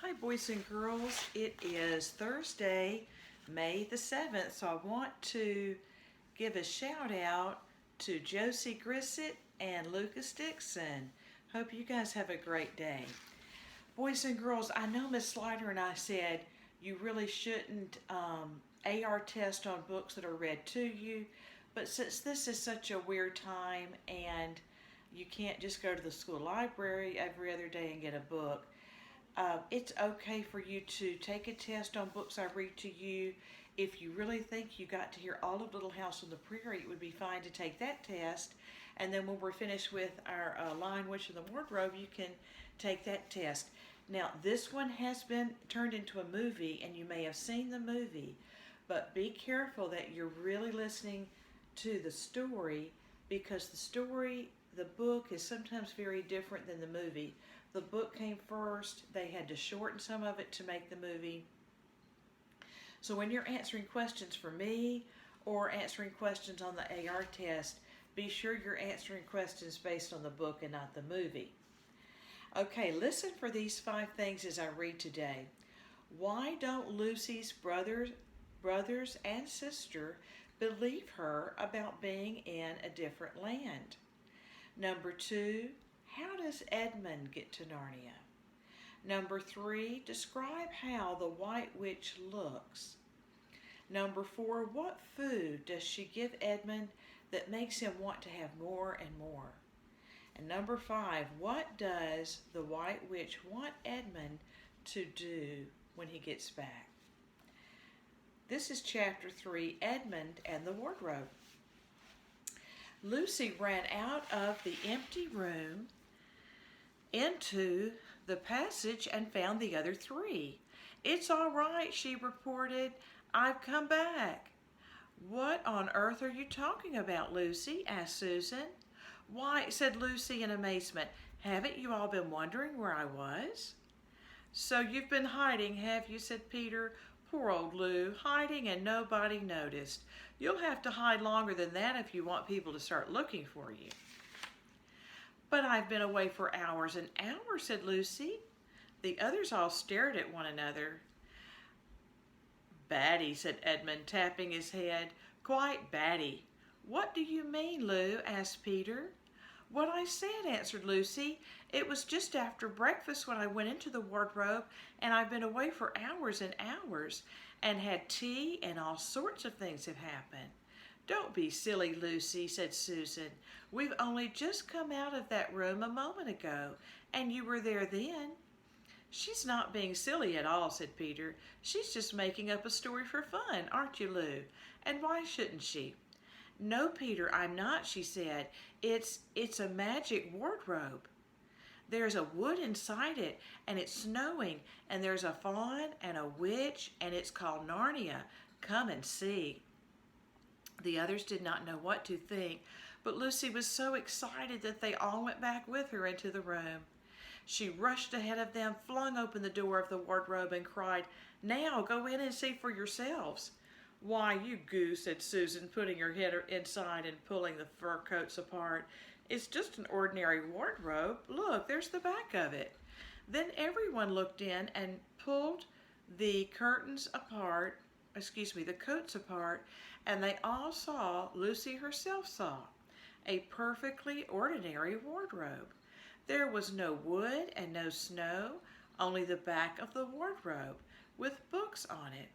Hi, boys and girls. It is Thursday, May the 7th, so I want to give a shout out to Josie Grissett and Lucas Dixon. Hope you guys have a great day. Boys and girls, I know Miss Slider and I said you really shouldn't AR test on books that are read to you, but since this is such a weird time and you can't just go to the school library every other day and get a book, it's okay for you to take a test on books I read to you. If you really think you got to hear all of Little House on the Prairie, it would be fine to take that test. And then when we're finished with our Lion, Witch, and the Wardrobe, you can take that test. Now, this one has been turned into a movie, and you may have seen the movie, but be careful that you're really listening to the story, because the book is sometimes very different than the movie. The book came first. They had to shorten some of it to make the movie. So when you're answering questions for me or answering questions on the AR test, be sure you're answering questions based on the book and not the movie. Okay, listen for these 5 things as I read today. Why don't Lucy's brothers and sister believe her about being in a different land? Number 2, how does Edmund get to Narnia? Number 3, describe how the White Witch looks. Number 4, what food does she give Edmund that makes him want to have more and more? And number 5, what does the White Witch want Edmund to do when he gets back? This is chapter 3, Edmund and the Wardrobe. Lucy ran out of the empty room into the passage and found the other 3. "It's all right," she reported. "I've come back." "What on earth are you talking about, Lucy?" asked Susan. "Why," said Lucy in amazement, "haven't you all been wondering where I was?" "So you've been hiding, have you?" said Peter. "Poor old Lou, hiding and nobody noticed. You'll have to hide longer than that if you want people to start looking for you." "But I've been away for hours and hours," said Lucy. The others all stared at one another. "Batty," said Edmund, tapping his head. "Quite batty." "What do you mean, Lou?" asked Peter. "What I said," answered Lucy. "It was just after breakfast when I went into the wardrobe, and I've been away for hours and hours, and had tea, and all sorts of things have happened." "Don't be silly, Lucy," said Susan. "We've only just come out of that room a moment ago, and you were there then." "She's not being silly at all," said Peter. "She's just making up a story for fun, aren't you, Lou? And why shouldn't she?" "No, Peter, I'm not," she said. It's a magic wardrobe. There's a wood inside it, and it's snowing, and there's a fawn and a witch, and it's called Narnia. Come and see." The others did not know what to think, but Lucy was so excited that they all went back with her into the room. She rushed ahead of them, flung open the door of the wardrobe, and cried, "Now go in and see for yourselves." "Why, you goose," said Susan, putting her head inside and pulling the fur coats apart. "It's just an ordinary wardrobe. Look, there's the back of it." Then everyone looked in and pulled the coats apart, and they all saw, Lucy herself saw, a perfectly ordinary wardrobe. There was no wood and no snow, only the back of the wardrobe with books on it.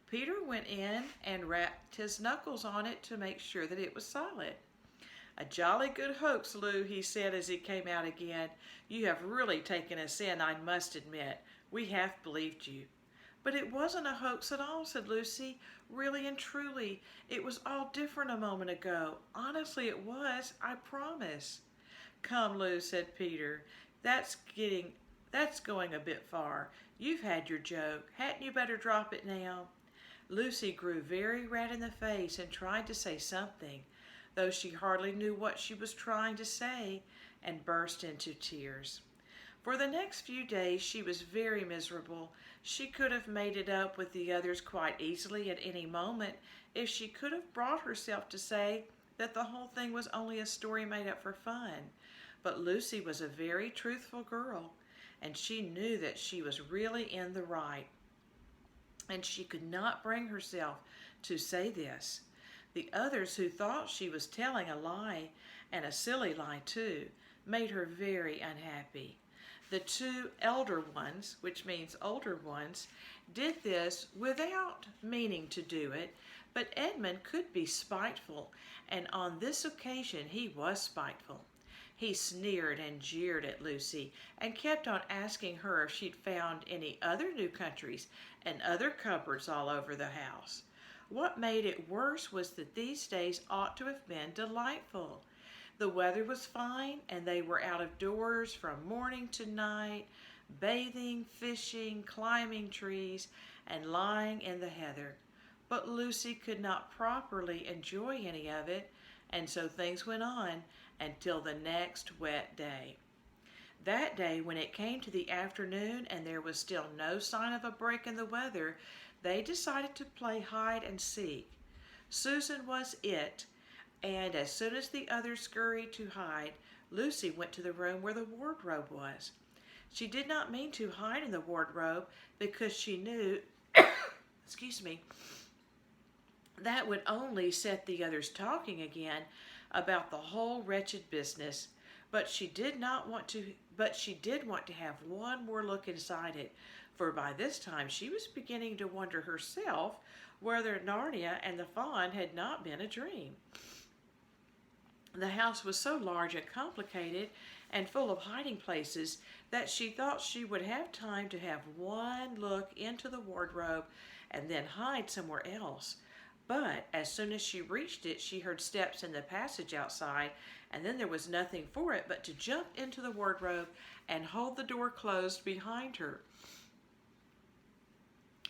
Peter went in and rapped his knuckles on it to make sure that it was solid. "A jolly good hoax, Lou," he said as he came out again. "You have really taken us in, I must admit. We half believed you." "But it wasn't a hoax at all," said Lucy. "Really and truly, it was all different a moment ago. Honestly, it was, I promise." "Come, Lou," said Peter. That's going a bit far. You've had your joke. Hadn't you better drop it now?" Lucy grew very red in the face and tried to say something, though she hardly knew what she was trying to say, and burst into tears. For the next few days she was very miserable. She could have made it up with the others quite easily at any moment if she could have brought herself to say that the whole thing was only a story made up for fun. But Lucy was a very truthful girl, and she knew that she was really in the right, and she could not bring herself to say this. The others, who thought she was telling a lie, and a silly lie too, made her very unhappy. The two elder ones, which means older ones, did this without meaning to do it, but Edmund could be spiteful, and on this occasion he was spiteful. He sneered and jeered at Lucy, and kept on asking her if she'd found any other new countries and other cupboards all over the house. What made it worse was that these days ought to have been delightful. The weather was fine, and they were out of doors from morning to night, bathing, fishing, climbing trees, and lying in the heather. But Lucy could not properly enjoy any of it, and so things went on until the next wet day. That day, when it came to the afternoon and there was still no sign of a break in the weather, they decided to play hide and seek. Susan was it, and as soon as the others scurried to hide, Lucy went to the room where the wardrobe was. She did not mean to hide in the wardrobe because she knew, excuse me, that would only set the others talking again about the whole wretched business. But she did want to have one more look inside it, for by this time she was beginning to wonder herself whether Narnia and the Faun had not been a dream. The house was so large and complicated and full of hiding places that she thought she would have time to have one look into the wardrobe and then hide somewhere else. But as soon as she reached it, she heard steps in the passage outside, and then there was nothing for it but to jump into the wardrobe and hold the door closed behind her.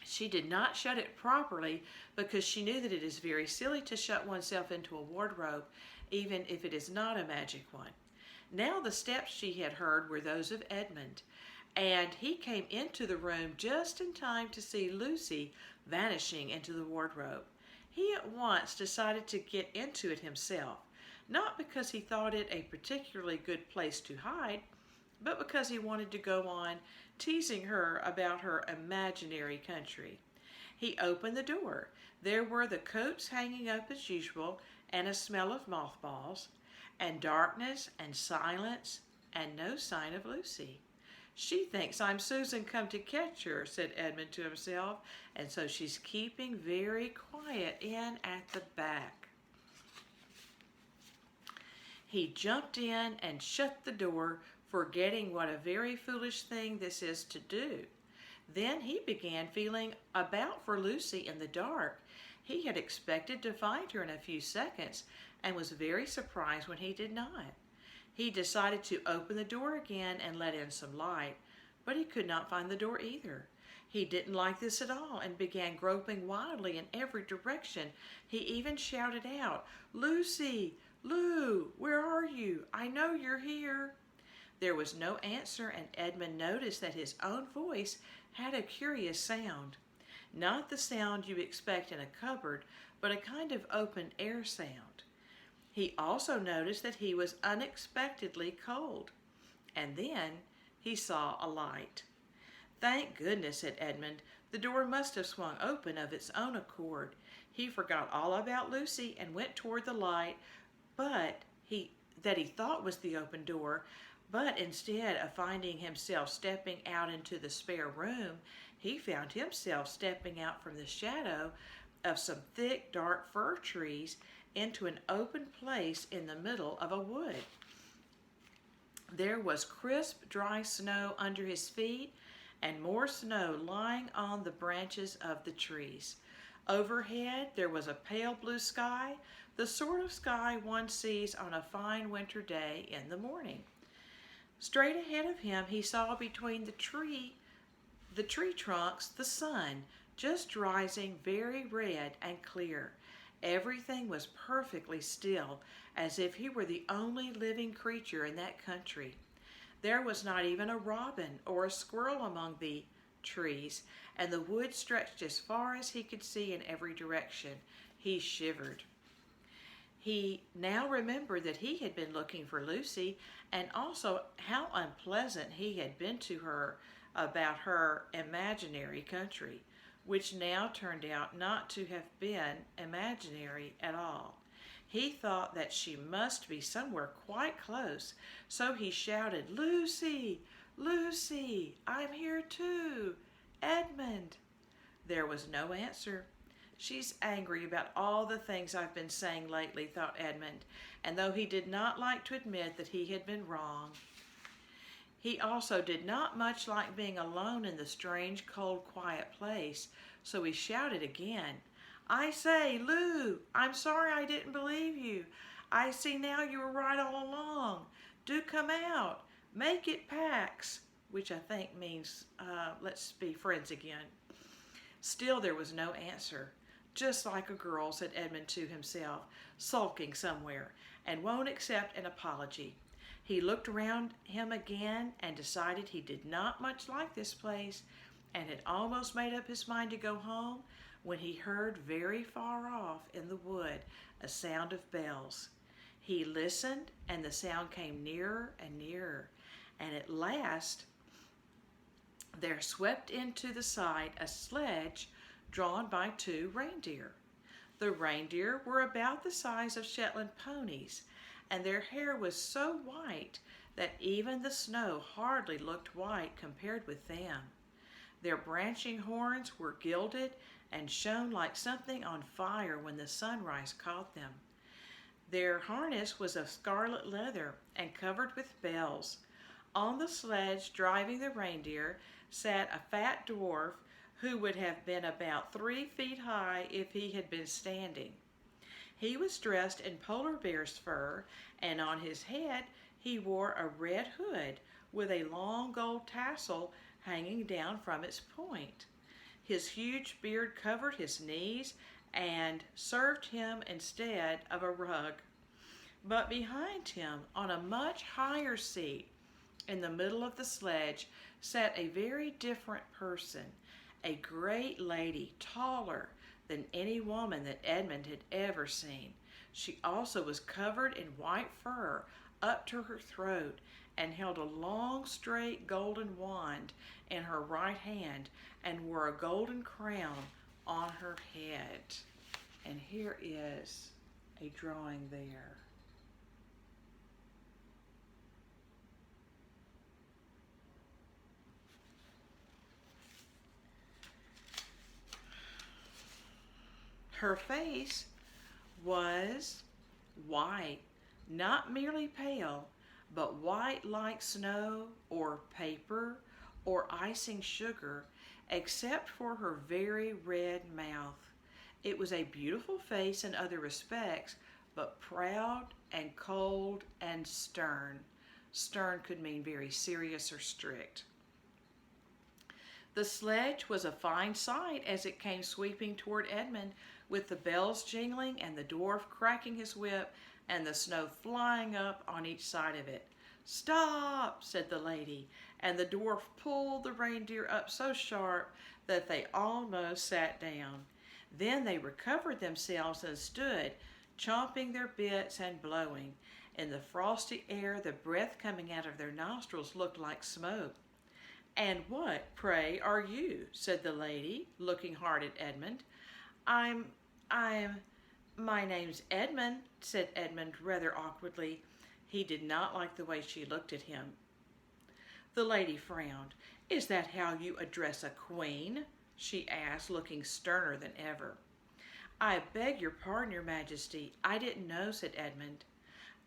She did not shut it properly because she knew that it is very silly to shut oneself into a wardrobe, even if it is not a magic one. Now the steps she had heard were those of Edmund, and he came into the room just in time to see Lucy vanishing into the wardrobe. He at once decided to get into it himself, not because he thought it a particularly good place to hide, but because he wanted to go on teasing her about her imaginary country. He opened the door. There were the coats hanging up as usual, and a smell of mothballs, and darkness and silence, and no sign of Lucy. "She thinks I'm Susan come to catch her," said Edmund to himself, "and so she's keeping very quiet in at the back." He jumped in and shut the door, forgetting what a very foolish thing this is to do. Then he began feeling about for Lucy in the dark. He had expected to find her in a few seconds, and was very surprised when he did not. He decided to open the door again and let in some light, but he could not find the door either. He didn't like this at all and began groping wildly in every direction. He even shouted out, "Lucy! Lou! Where are you? I know you're here." There was no answer, and Edmund noticed that his own voice had a curious sound. Not the sound you expect in a cupboard, but a kind of open air sound. He also noticed that he was unexpectedly cold. And then he saw a light. "Thank goodness," said Edmund. "The door must have swung open of its own accord." He forgot all about Lucy and went toward the light, that he thought was the open door, but instead of finding himself stepping out into the spare room, he found himself stepping out from the shadow of some thick, dark fir trees into an open place in the middle of a wood. There was crisp, dry snow under his feet, and more snow lying on the branches of the trees. Overhead there was a pale blue sky, the sort of sky one sees on a fine winter day in the morning. Straight ahead of him he saw between the tree trunks the sun, just rising, very red and clear. Everything was perfectly still, as if he were the only living creature in that country. There was not even a robin or a squirrel among the trees, and the wood stretched as far as he could see in every direction. He shivered. He now remembered that he had been looking for Lucy, and also how unpleasant he had been to her about her imaginary country, which now turned out not to have been imaginary at all. He thought that she must be somewhere quite close, so he shouted, "Lucy! Lucy! I'm here too! Edmund!" There was no answer. "She's angry about all the things I've been saying lately," thought Edmund, and though he did not like to admit that he had been wrong, he also did not much like being alone in the strange, cold, quiet place, so he shouted again, "I say, Lou, I'm sorry I didn't believe you. I see now you were right all along. Do come out. Make it Pax," which I think means let's be friends again. Still there was no answer. "Just like a girl," said Edmund to himself, "sulking somewhere, and won't accept an apology." He looked around him again and decided he did not much like this place, and had almost made up his mind to go home when he heard very far off in the wood a sound of bells. He listened, and the sound came nearer and nearer, and at last there swept into the sight a sledge drawn by 2 reindeer. The reindeer were about the size of Shetland ponies, and their hair was so white that even the snow hardly looked white compared with them. Their branching horns were gilded and shone like something on fire when the sunrise caught them. Their harness was of scarlet leather and covered with bells. On the sledge driving the reindeer sat a fat dwarf who would have been about 3 feet high if he had been standing. He was dressed in polar bear's fur, and on his head he wore a red hood with a long gold tassel hanging down from its point. His huge beard covered his knees and served him instead of a rug. But behind him, on a much higher seat in the middle of the sledge, sat a very different person, a great lady, taller than any woman that Edmund had ever seen. She also was covered in white fur up to her throat, and held a long, straight golden wand in her right hand, and wore a golden crown on her head. And here is a drawing there. Her face was white, not merely pale, but white like snow or paper or icing sugar, except for her very red mouth. It was a beautiful face in other respects, but proud and cold and stern. Stern could mean very serious or strict. The sledge was a fine sight as it came sweeping toward Edmund, with the bells jingling and the dwarf cracking his whip and the snow flying up on each side of it. "Stop!" said the lady, and the dwarf pulled the reindeer up so sharp that they almost sat down. Then they recovered themselves and stood, chomping their bits and blowing. In the frosty air, the breath coming out of their nostrils looked like smoke. "And what, pray, are you?" said the lady, looking hard at Edmund. My name's Edmund," said Edmund rather awkwardly. He did not like the way she looked at him. The lady frowned. "Is that how you address a queen?" she asked, looking sterner than ever. "I beg your pardon, your majesty. I didn't know," said Edmund.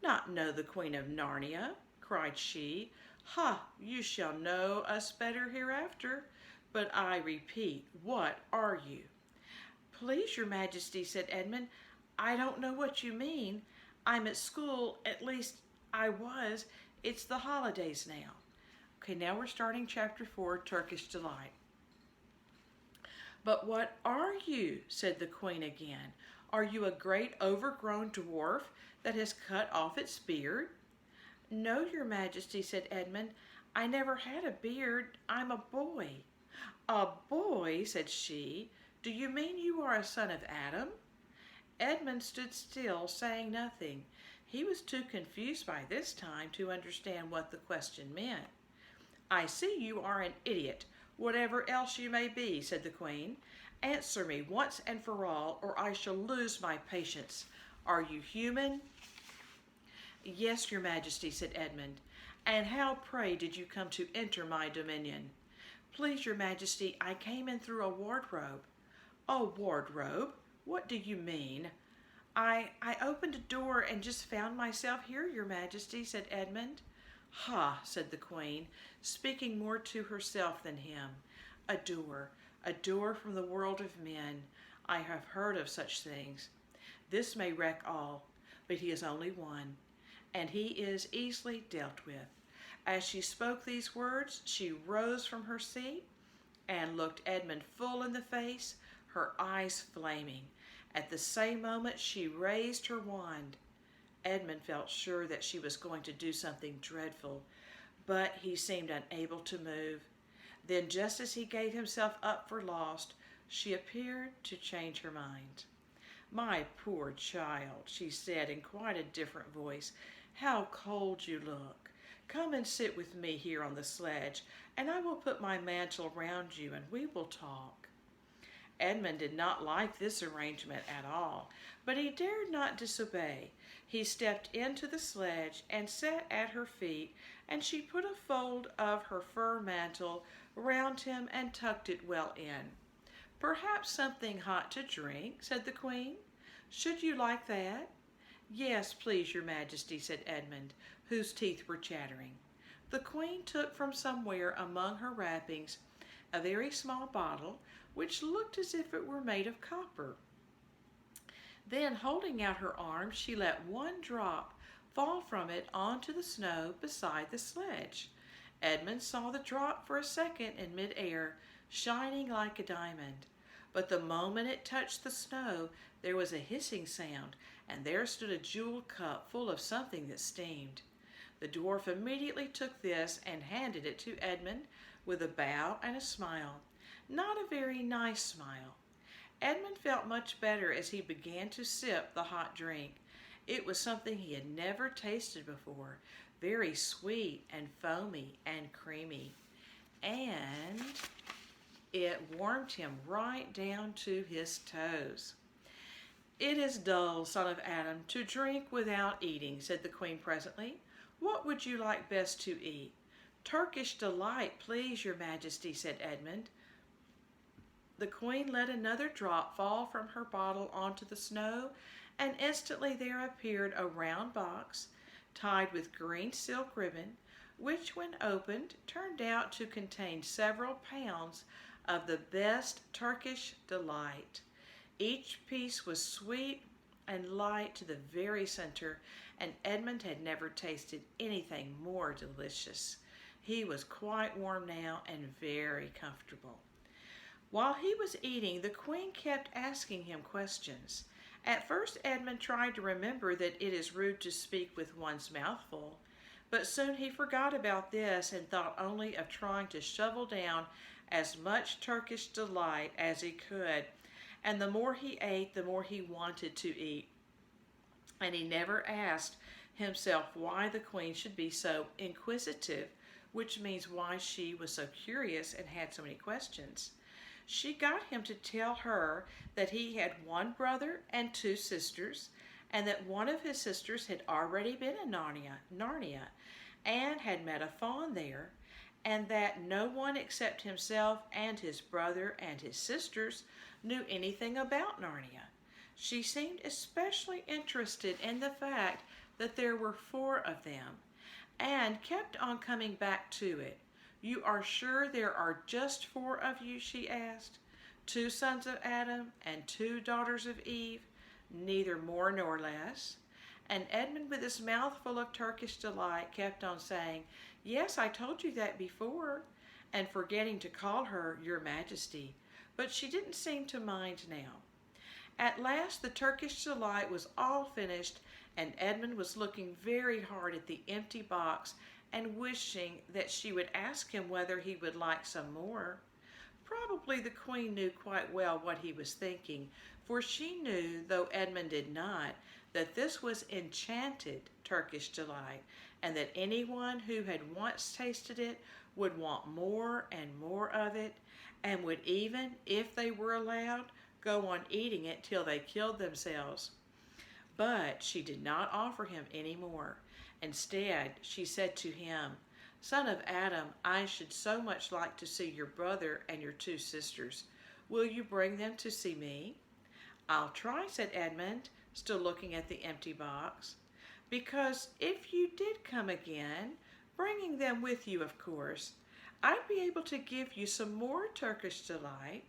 "Not know the Queen of Narnia?" cried she. "Ha! You shall know us better hereafter. But I repeat, what are you?" "Please, your majesty," said Edmund, "I don't know what you mean. I'm at school, at least I was. It's the holidays now." Okay, now we're starting chapter 4, Turkish Delight. "But what are you?" said the queen again. "Are you a great overgrown dwarf that has cut off its beard?" "No, your majesty," said Edmund. "I never had a beard. I'm a boy." "A boy?" said she. "Do you mean you are a son of Adam?" Edmund stood still, saying nothing. He was too confused by this time to understand what the question meant. "I see you are an idiot, whatever else you may be," said the Queen. "Answer me once and for all, or I shall lose my patience. Are you human?" "Yes, your Majesty," said Edmund. "And how, pray, did you come to enter my dominion?" "Please, your Majesty, I came in through a wardrobe." "A wardrobe? What do you mean?" I opened a door and just found myself here, your Majesty," said Edmund. "Ha," said the Queen, speaking more to herself than him. A door from the world of men. I have heard of such things. This may wreck all, but he is only one, and he is easily dealt with." As she spoke these words, she rose from her seat and looked Edmund full in the face, her eyes flaming. At the same moment she raised her wand. Edmund felt sure that she was going to do something dreadful, but he seemed unable to move. Then, just as he gave himself up for lost, she appeared to change her mind. "My poor child," she said in quite a different voice, "how cold you look. Come and sit with me here on the sledge, and I will put my mantle round you and we will talk." Edmund did not like this arrangement at all, but he dared not disobey. He stepped into the sledge and sat at her feet, and she put a fold of her fur mantle round him and tucked it well in. "Perhaps something hot to drink," said the Queen. "Should you like that?" "Yes, please, your Majesty," said Edmund, whose teeth were chattering. The Queen took from somewhere among her wrappings a very small bottle, which looked as if it were made of copper. Then, holding out her arm, she let one drop fall from it onto the snow beside the sledge. Edmund saw the drop for a second in mid-air, shining like a diamond. But the moment it touched the snow, there was a hissing sound, and there stood a jeweled cup full of something that steamed. The dwarf immediately took this and handed it to Edmund with a bow and a smile. Not a very nice smile. Edmund felt much better as he began to sip the hot drink. It was something he had never tasted before, very sweet and foamy and creamy, and it warmed him right down to his toes. "It is dull, son of Adam, to drink without eating," said the Queen presently. "What would you like best to eat?" "Turkish delight, please, your Majesty," said Edmund. The Queen let another drop fall from her bottle onto the snow, and instantly there appeared a round box tied with green silk ribbon, which, when opened, turned out to contain several pounds of the best Turkish delight. Each piece was sweet and light to the very center, and Edmund had never tasted anything more delicious. He was quite warm now and very comfortable. While he was eating, the Queen kept asking him questions. At first Edmund tried to remember that it is rude to speak with one's mouth full, but soon he forgot about this and thought only of trying to shovel down as much Turkish delight as he could, and the more he ate, the more he wanted to eat. And he never asked himself why the Queen should be so inquisitive, which means why she was so curious and had so many questions. She got him to tell her that he had one brother and two sisters, and that one of his sisters had already been in Narnia and had met a faun there, and that no one except himself and his brother and his sisters knew anything about Narnia. She seemed especially interested in the fact that there were 4 of them, and kept on coming back to it. "You are sure there are just 4 of you?" she asked. "2 sons of Adam and 2 daughters of Eve, neither more nor less?" And Edmund, with his mouth full of Turkish delight, kept on saying, "Yes, I told you that before," and forgetting to call her Your Majesty, but she didn't seem to mind now. At last the Turkish delight was all finished, and Edmund was looking very hard at the empty box and wishing that she would ask him whether he would like some more. Probably the queen knew quite well what he was thinking, for she knew, though Edmund did not, that this was enchanted Turkish delight, and that anyone who had once tasted it would want more and more of it, and would even, if they were allowed, go on eating it till they killed themselves. But she did not offer him any more. Instead, she said to him, "Son of Adam, I should so much like to see your brother and your two sisters. Will you bring them to see me?" "I'll try," said Edmund, still looking at the empty box. "Because if you did come again, bringing them with you, of course, I'd be able to give you some more Turkish delight.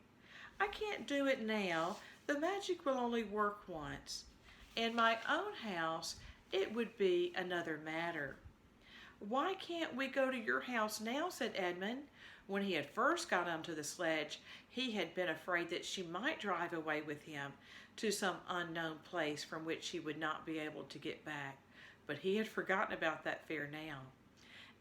I can't do it now. The magic will only work once. In my own house, it would be another matter." "Why can't we go to your house now?" said Edmund. When he had first got onto the sledge, he had been afraid that she might drive away with him to some unknown place from which he would not be able to get back. But he had forgotten about that fear now.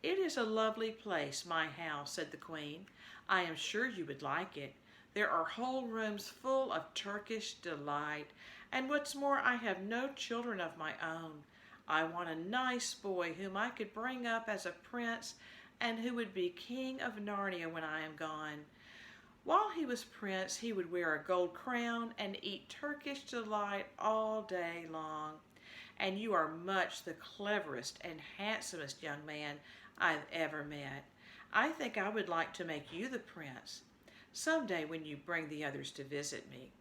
"It is a lovely place, my house," said the queen. "I am sure you would like it. There are whole rooms full of Turkish delight, and what's more, I have no children of my own. I want a nice boy whom I could bring up as a prince and who would be king of Narnia when I am gone. While he was prince, he would wear a gold crown and eat Turkish delight all day long. And you are much the cleverest and handsomest young man I've ever met. I think I would like to make you the prince someday when you bring the others to visit me."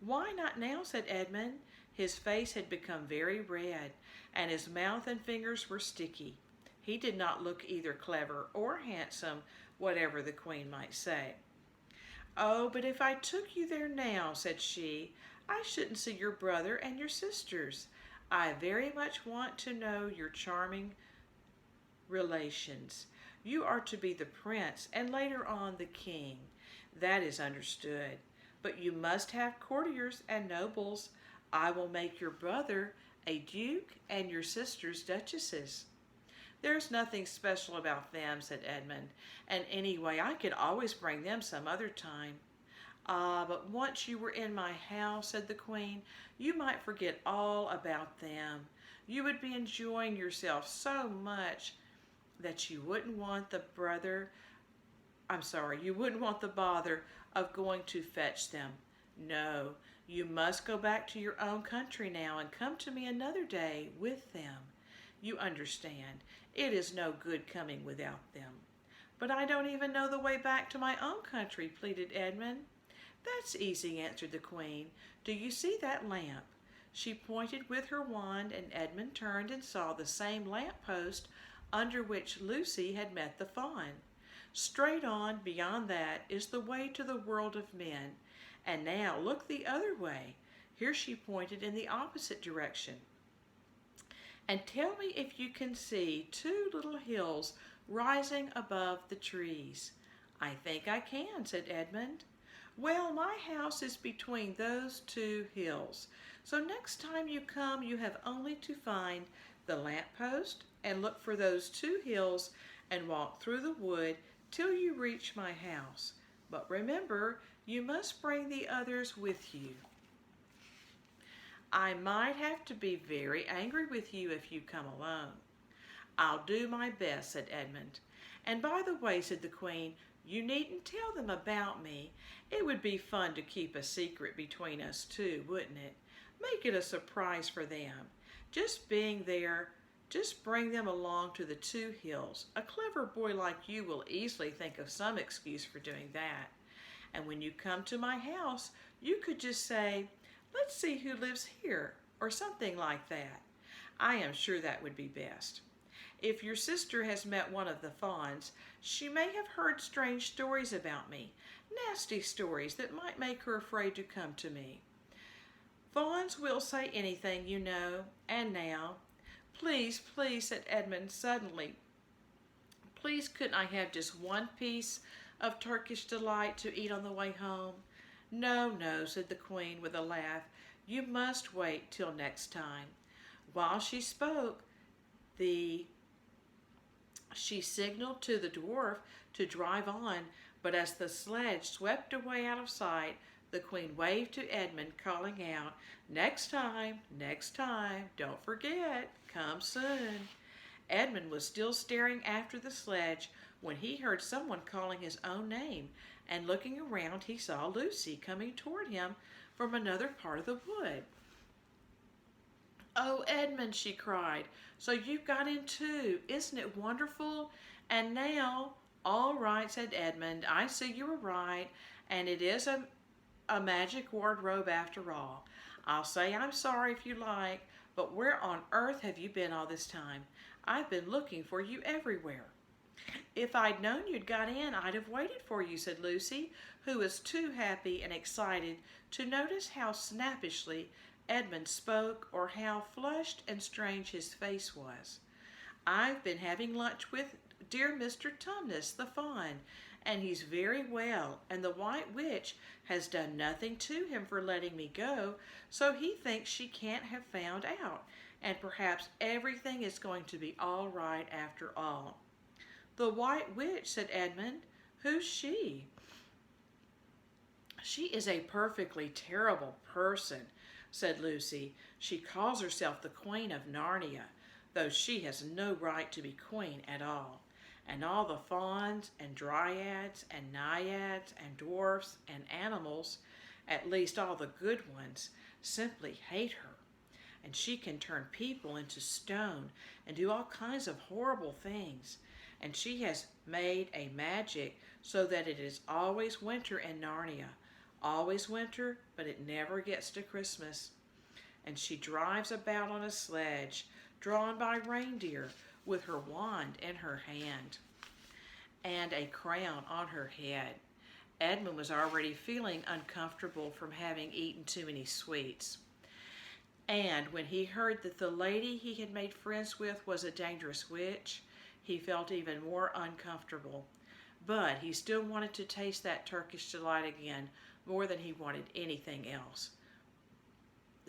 "Why not now?" said Edmund. His face had become very red, and his mouth and fingers were sticky. He did not look either clever or handsome, whatever the queen might say. "Oh, but if I took you there now," said she, "I shouldn't see your brother and your sisters. I very much want to know your charming relations. You are to be the prince and later on the king. That is understood. But you must have courtiers and nobles. I will make your brother a duke and your sisters duchesses." "There's nothing special about them," said Edmund, "and anyway I could always bring them some other time." "Ah, but once you were in my house," said the queen, "you might forget all about them. You would be enjoying yourself so much that you wouldn't want the bother of going to fetch them. No, you must go back to your own country now and come to me another day with them. You understand, it is no good coming without them." "But I don't even know the way back to my own country," pleaded Edmund. "That's easy," answered the queen. "Do you see that lamp?" She pointed with her wand, and Edmund turned and saw the same lamp post under which Lucy had met the fawn. "Straight on, beyond that, is the way to the world of men. And now look the other way." Here she pointed in the opposite direction. "And tell me if you can see two little hills rising above the trees." "I think I can," said Edmund. "Well, my house is between those two hills. So next time you come, you have only to find the lamppost and look for those two hills and walk through the wood till you reach my house. But remember, you must bring the others with you." "I might have to be very angry with you if you come alone." "I'll do my best," said Edmund. "And by the way," said the queen, "you needn't tell them about me. It would be fun to keep a secret between us two, wouldn't it? Make it a surprise for them. Just being there, just bring them along to the two hills. A clever boy like you will easily think of some excuse for doing that. And when you come to my house, you could just say, 'Let's see who lives here,' or something like that. I am sure that would be best. If your sister has met one of the fawns, she may have heard strange stories about me, nasty stories that might make her afraid to come to me. Fawns will say anything, you know. And now, please, please," said Edmund suddenly, "please couldn't I have just one piece of Turkish delight to eat on the way home?" "No, no," said the queen with a laugh. "You must wait till next time." While she spoke, she signaled to the dwarf to drive on, but as the sledge swept away out of sight, the Queen waved to Edmund, calling out, next time, don't forget, come soon." Edmund was still staring after the sledge when he heard someone calling his own name, and looking around he saw Lucy coming toward him from another part of the wood. "Oh, Edmund," she cried, "so you've got in too. Isn't it wonderful? And now—" "All right," said Edmund. "I see you were right, and it is a magic wardrobe after all. I'll say I'm sorry if you like, but where on earth have you been all this time? I've been looking for you everywhere." "If I'd known you'd got in, I'd have waited for you," said Lucy, who was too happy and excited to notice how snappishly Edmund spoke or how flushed and strange his face was. "I've been having lunch with dear Mr. Tumnus the Fawn, and he's very well, and the White Witch has done nothing to him for letting me go, so he thinks she can't have found out, and perhaps everything is going to be all right after all." "The White Witch," said Edmund. "Who's she?" "She is a perfectly terrible person," said Lucy. "She calls herself the Queen of Narnia, though she has no right to be queen at all. And all the fauns and dryads and naiads and dwarfs and animals, at least all the good ones, simply hate her. And she can turn people into stone and do all kinds of horrible things. And she has made a magic so that it is always winter in Narnia. Always winter, but it never gets to Christmas. And she drives about on a sledge, drawn by reindeer, with her wand in her hand and a crown on her head." Edmund was already feeling uncomfortable from having eaten too many sweets. And when he heard that the lady he had made friends with was a dangerous witch, he felt even more uncomfortable. But he still wanted to taste that Turkish delight again, more than he wanted anything else.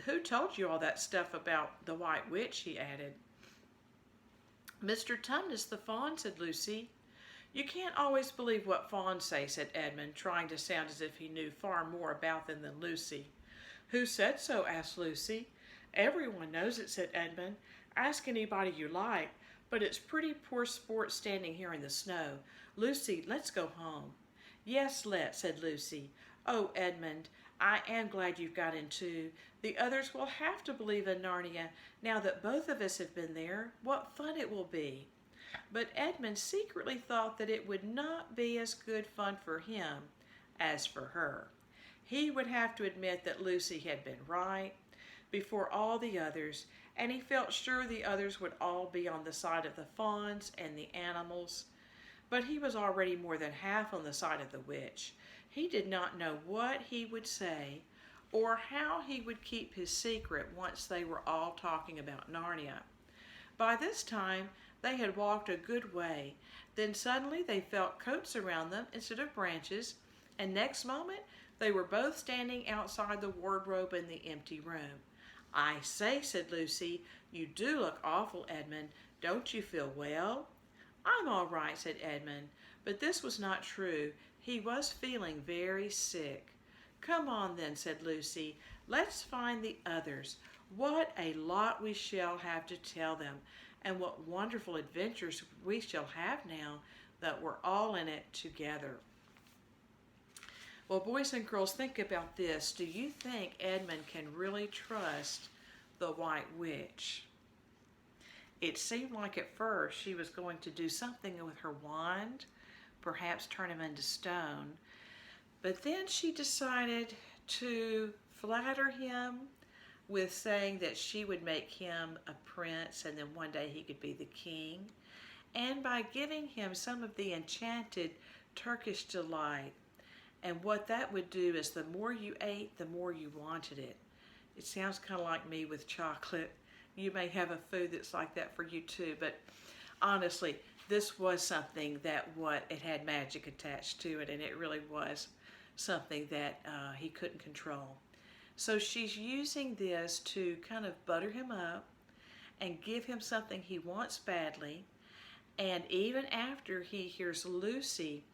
"Who told you all that stuff about the White Witch?" he added. "Mr. Tumnus the Fawn," said Lucy. "You can't always believe what fawns say," said Edmund, trying to sound as if he knew far more about them than Lucy. "Who said so?" asked Lucy. "Everyone knows it," said Edmund. "Ask anybody you like, but it's pretty poor sport standing here in the snow. Lucy, let's go home." "Yes, let's," said Lucy. "Oh, Edmund, I am glad you've got in too. The others will have to believe in Narnia now that both of us have been there. What fun it will be." But Edmund secretly thought that it would not be as good fun for him as for her. He would have to admit that Lucy had been right before all the others, and he felt sure the others would all be on the side of the fawns and the animals. But he was already more than half on the side of the witch. He did not know what he would say or how he would keep his secret once they were all talking about Narnia. By this time, they had walked a good way. Then suddenly they felt coats around them instead of branches, and next moment they were both standing outside the wardrobe in the empty room. "I say," said Lucy, "you do look awful, Edmund. Don't you feel well?" "I'm all right," said Edmund, but this was not true. He was feeling very sick. "Come on then," said Lucy. "Let's find the others. What a lot we shall have to tell them, and what wonderful adventures we shall have now that we're all in it together." Well, boys and girls, think about this. Do you think Edmund can really trust the White Witch? It seemed like at first she was going to do something with her wand, perhaps turn him into stone, but then she decided to flatter him with saying that she would make him a prince and then one day he could be the king, and by giving him some of the enchanted Turkish delight. And what that would do is the more you ate, the more you wanted it. It sounds kind of like me with chocolate. You may have a food that's like that for you too, but honestly, this was something that it had magic attached to it, and it really was something that he couldn't control. So she's using this to kind of butter him up and give him something he wants badly, And even after he hears Lucy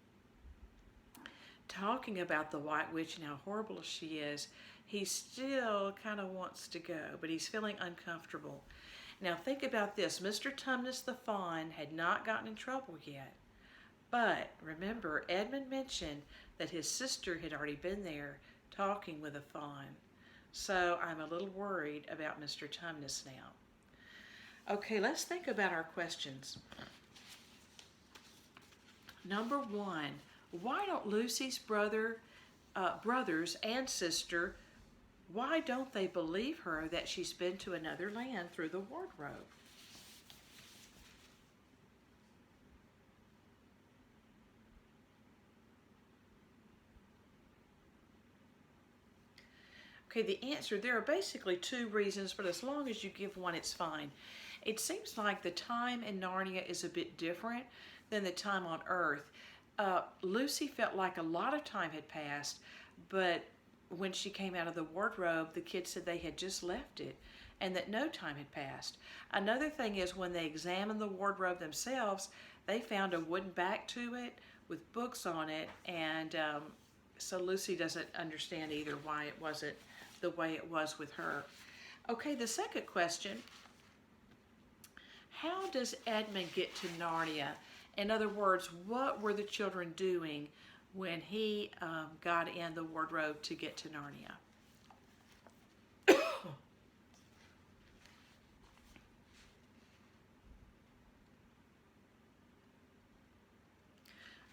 talking about the White Witch and how horrible she is, he still kind of wants to go, but he's feeling uncomfortable. Now think about this. Mr. Tumnus the Fawn had not gotten in trouble yet. But remember, Edmund mentioned that his sister had already been there talking with a fawn. So I'm a little worried about Mr. Tumnus now. Okay, let's think about our questions. Number 1, why don't Lucy's brothers and sister, why don't they believe her that she's been to another land through the wardrobe? Okay, the answer, there are basically 2 reasons, but as long as you give one, it's fine. It seems like the time in Narnia is a bit different than the time on Earth. Lucy felt like a lot of time had passed, but when she came out of the wardrobe, the kids said they had just left it and that no time had passed. Another thing is when they examined the wardrobe themselves, they found a wooden back to it with books on it, and so Lucy doesn't understand either why it wasn't the way it was with her. Okay, the second question, how does Edmund get to Narnia? In other words, what were the children doing when he got in the wardrobe to get to Narnia?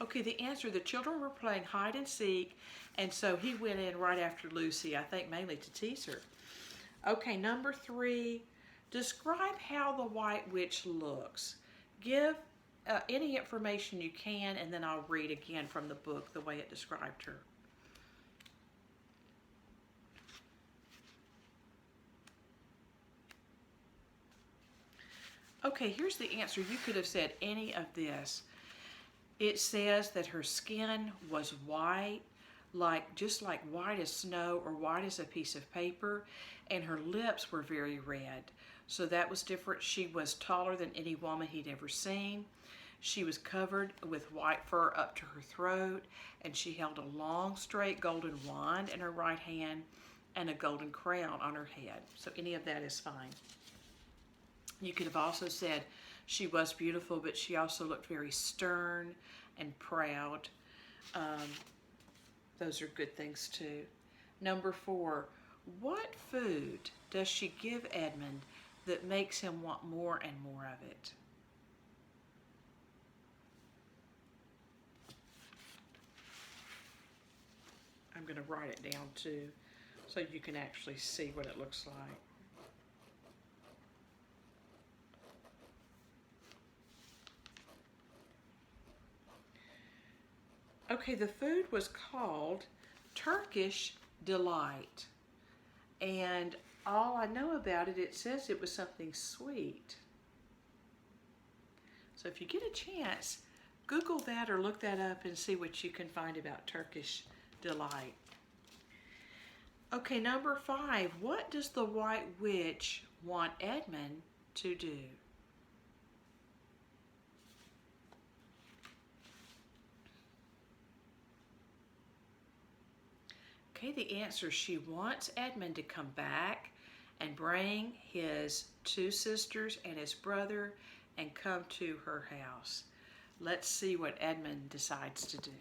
Okay, the answer, the children were playing hide and seek, and so he went in right after Lucy, I think mainly to tease her. Okay, number 3, describe how the White Witch looks. Give any information you can, and then I'll read again from the book the way it described her. Okay, here's the answer. You could have said any of this. It says that her skin was white, just like white as snow or white as a piece of paper, and her lips were very red. So that was different. She was taller than any woman he'd ever seen. She was covered with white fur up to her throat, and she held a long, straight golden wand in her right hand and a golden crown on her head. So any of that is fine. You could have also said she was beautiful, but she also looked very stern and proud. Those are good things too. Number 4, what food does she give Edmund that makes him want more and more of it? I'm going to write it down too, so you can actually see what it looks like. Okay, the food was called Turkish Delight. And all I know about it, it says it was something sweet. So if you get a chance, Google that or look that up and see what you can find about Turkish Delight. Okay, number 5, what does the White Witch want Edmund to do? Okay, the answer, she wants Edmund to come back and bring his 2 sisters and his brother and come to her house. Let's see what Edmund decides to do.